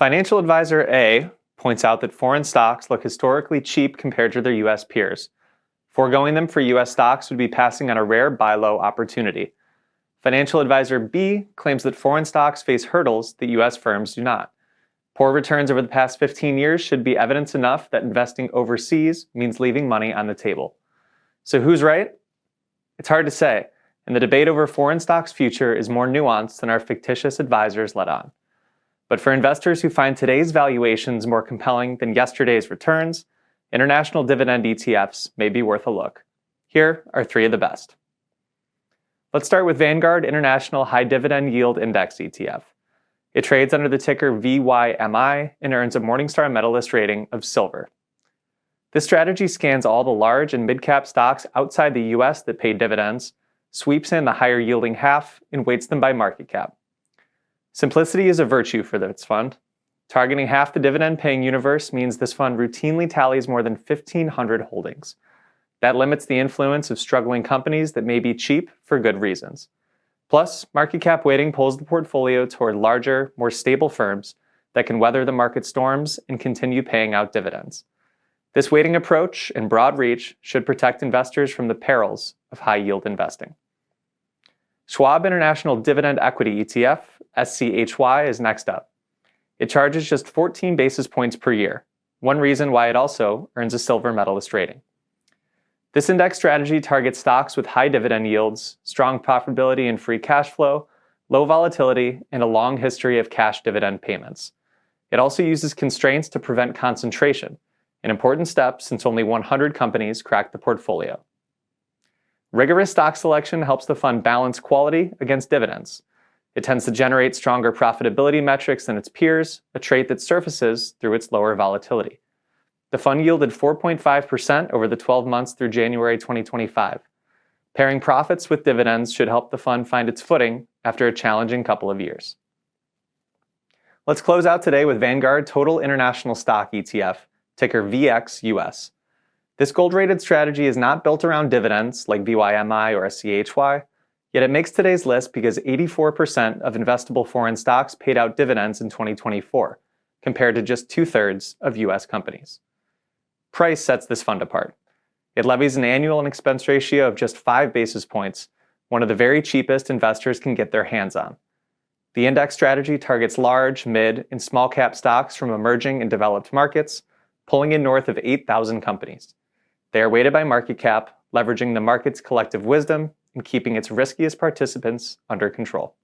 Financial advisor A points out that foreign stocks look historically cheap compared to their U.S. peers. Foregoing them for U.S. stocks would be passing on a rare buy low opportunity. Financial advisor B claims that foreign stocks face hurdles that U.S. firms do not. Poor returns over the past 15 years should be evidence enough that investing overseas means leaving money on the table. So who's right? It's hard to say, and the debate over foreign stocks' future is more nuanced than our fictitious advisors let on. But for investors who find today's valuations more compelling than yesterday's returns, international dividend ETFs may be worth a look. Here are three of the best. Let's start with Vanguard International High Dividend Yield Index ETF. It trades under the ticker VYMI and earns a Morningstar Medalist rating of silver. This strategy scans all the large and mid-cap stocks outside the US that pay dividends, sweeps in the higher yielding half, and weights them by market cap. Simplicity is a virtue for this fund. Targeting half the dividend-paying universe means this fund routinely tallies more than 1,500 holdings. That limits the influence of struggling companies that may be cheap for good reasons. Plus, market cap weighting pulls the portfolio toward larger, more stable firms that can weather the market storms and continue paying out dividends. This weighting approach and broad reach should protect investors from the perils of high-yield investing. Schwab International Dividend Equity ETF, SCHY, is next up. It charges just 14 basis points per year, one reason why it also earns a silver medalist rating. This index strategy targets stocks with high dividend yields, strong profitability and free cash flow, low volatility, and a long history of cash dividend payments. It also uses constraints to prevent concentration, an important step since only 100 companies crack the portfolio. Rigorous stock selection helps the fund balance quality against dividends. It tends to generate stronger profitability metrics than its peers, a trait that surfaces through its lower volatility. The fund yielded 4.5% over the 12 months through January 2025. Pairing profits with dividends should help the fund find its footing after a challenging couple of years. Let's close out today with Vanguard Total International Stock ETF, ticker VXUS. This gold-rated strategy is not built around dividends like VYMI or SCHY, yet it makes today's list because 84% of investable foreign stocks paid out dividends in 2024, compared to just 2/3 of US companies. Price sets this fund apart. It levies an annual and expense ratio of just 5 basis points, one of the very cheapest investors can get their hands on. The index strategy targets large, mid, and small cap stocks from emerging and developed markets, pulling in north of 8,000 companies. They are weighted by market cap, leveraging the market's collective wisdom and keeping its riskiest participants under control.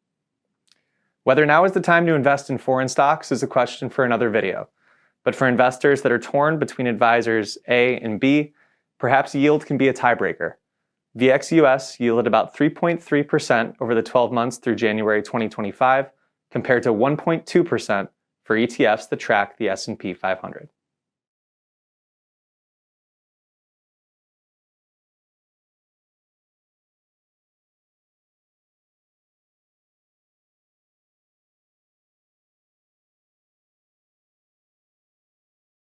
Whether now is the time to invest in foreign stocks is a question for another video. But for investors that are torn between advisors A and B, perhaps yield can be a tiebreaker. VXUS yielded about 3.3% over the 12 months through January 2025, compared to 1.2% for ETFs that track the S&P 500.